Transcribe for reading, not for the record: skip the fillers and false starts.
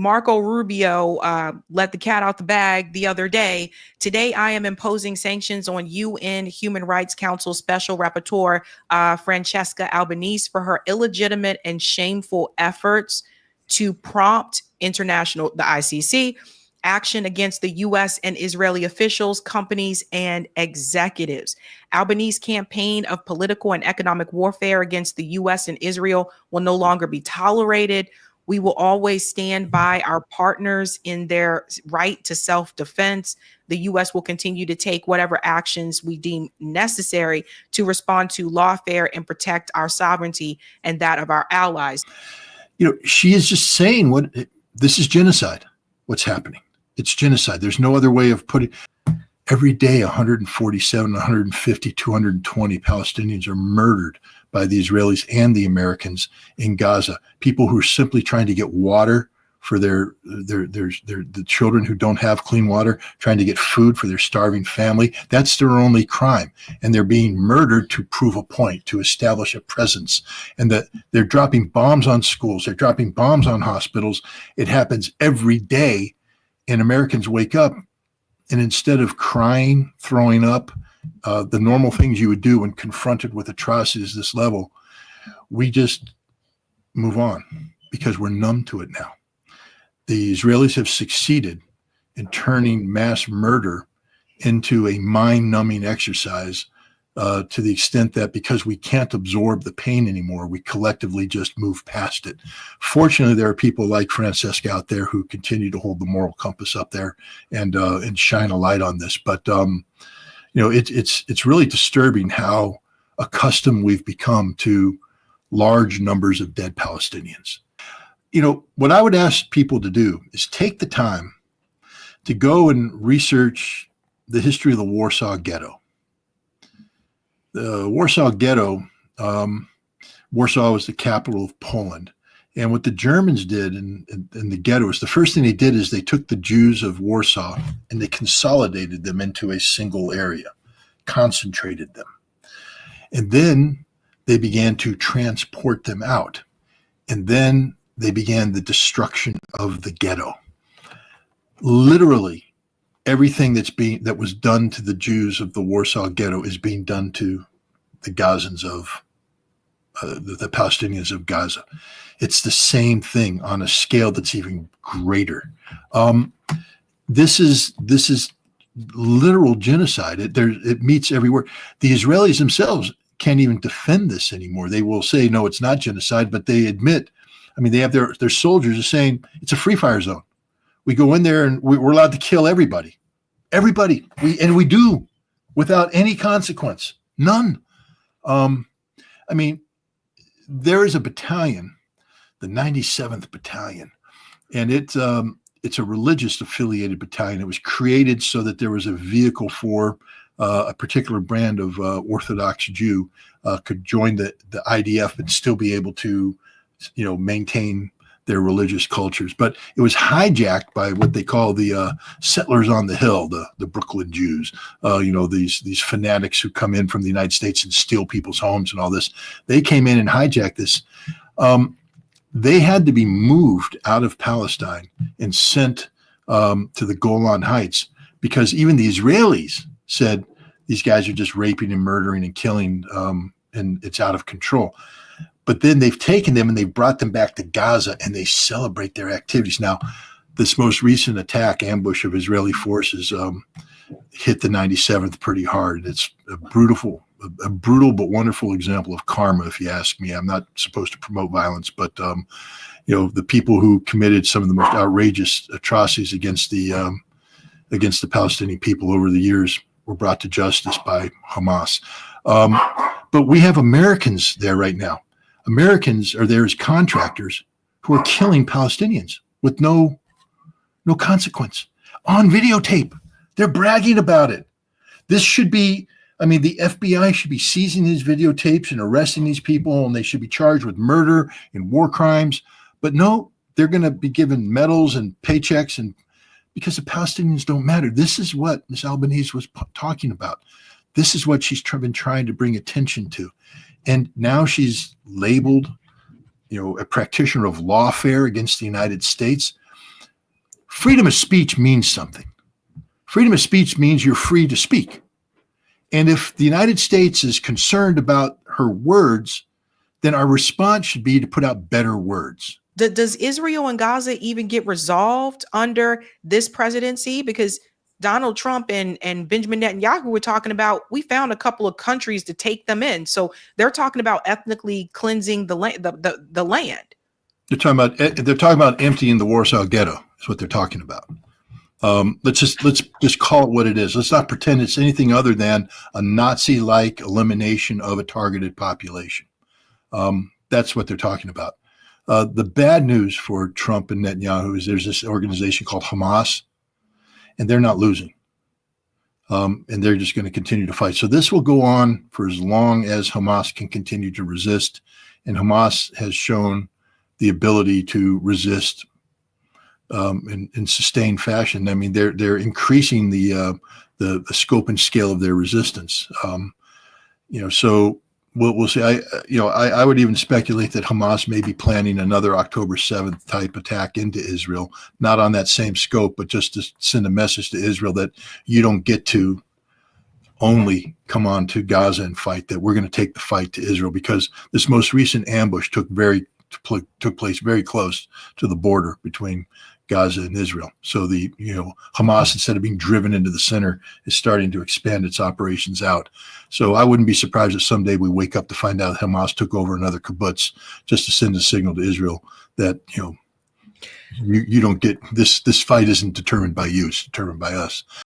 Marco Rubio let the cat out the bag the other day. Today, I am imposing sanctions on UN Human Rights Council Special Rapporteur Francesca Albanese for her illegitimate and shameful efforts to prompt the ICC, action against the U.S. and Israeli officials, companies, and executives. Albanese's campaign of political and economic warfare against the U.S. and Israel will no longer be tolerated. We will always stand by our partners in their right to self-defense. The U.S. will continue to take whatever actions we deem necessary to respond to lawfare and protect our sovereignty and that of our allies. She is just saying this is genocide, what's happening. It's genocide. There's no other way of putting. Every day, 147, 150, 220 Palestinians are murdered by the Israelis and the Americans in Gaza. People who are simply trying to get water for the children who don't have clean water, trying to get food for their starving family. That's their only crime. And they're being murdered to prove a point, to establish a presence. And that they're dropping bombs on schools. They're dropping bombs on hospitals. It happens every day. And Americans wake up, and instead of crying, throwing up, the normal things you would do when confronted with atrocities this level, we just move on because we're numb to it now. The Israelis have succeeded in turning mass murder into a mind-numbing exercise to the extent that because we can't absorb the pain anymore, we collectively just move past it. Fortunately, there are people like Francesca out there who continue to hold the moral compass up there and shine a light on this. But it's really disturbing how accustomed we've become to large numbers of dead Palestinians. What I would ask people to do is take the time to go and research the history of the Warsaw Ghetto. The Warsaw Ghetto, Warsaw was the capital of Poland. And what the Germans did in the ghettos, the first thing they did is they took the Jews of Warsaw and they consolidated them into a single area, concentrated them. And then they began to transport them out. And then they began the destruction of the ghetto. Literally, everything that was done to the Jews of the Warsaw Ghetto is being done to the Gazans of the Palestinians of Gaza. It's the same thing on a scale that's even greater. This is literal genocide. It meets every word. The Israelis themselves can't even defend this anymore. They will say, no, it's not genocide, but they admit, they have their soldiers are saying it's a free fire zone. We go in there and we're allowed to kill everybody. Everybody. We do without any consequence. None. There is a battalion, the 97th Battalion, and it's a religious affiliated battalion. It was created so that there was a vehicle for a particular brand of Orthodox Jew could join the IDF and still be able to, maintain their religious cultures. But it was hijacked by what they call the settlers on the hill, the Brooklyn Jews, these fanatics who come in from the United States and steal people's homes and all this. They came in and hijacked this. They had to be moved out of Palestine and sent to the Golan Heights because even the Israelis said these guys are just raping and murdering and killing, and it's out of control. But then they've taken them and they've brought them back to Gaza and they celebrate their activities. Now, this most recent ambush of Israeli forces hit the 97th pretty hard. It's a brutal but wonderful example of karma, if you ask me. I'm not supposed to promote violence, but the people who committed some of the most outrageous atrocities against the Palestinian people over the years were brought to justice by Hamas. But we have Americans there right now. Americans are there as contractors who are killing Palestinians with no consequence on videotape. They're bragging about it. This should be, the FBI should be seizing these videotapes and arresting these people, and they should be charged with murder and war crimes. But no, they're going to be given medals and paychecks, and because the Palestinians don't matter. This is what Ms. Albanese was talking about. This is what she's been trying to bring attention to. And now she's labeled, a practitioner of lawfare against the United States. freedom of speech means something. Freedom of speech means you're free to speak. And if the United States is concerned about her words, then our response should be to put out better words. Does Israel and Gaza even get resolved under this presidency? Because Donald Trump and Benjamin Netanyahu were talking about, we found a couple of countries to take them in. So they're talking about ethnically cleansing the land. The land. They're talking about emptying the Warsaw Ghetto. Is what they're talking about. Let's just call it what it is. Let's not pretend it's anything other than a Nazi-like elimination of a targeted population. That's what they're talking about. The bad news for Trump and Netanyahu is there's this organization called Hamas, and they're not losing. And they're just going to continue to fight. So this will go on for as long as Hamas can continue to resist. And Hamas has shown the ability to resist in sustained fashion. I mean, they're increasing the scope and scale of their resistance. So we'll see. I would even speculate that Hamas may be planning another October 7th type attack into Israel, not on that same scope, but just to send a message to Israel that you don't get to only come on to Gaza and fight, that we're going to take the fight to Israel, because this most recent ambush took place very close to the border between Gaza and Israel. So Hamas, instead of being driven into the center, is starting to expand its operations out. So I wouldn't be surprised if someday we wake up to find out Hamas took over another kibbutz just to send a signal to Israel that, you don't get this fight isn't determined by you, it's determined by us.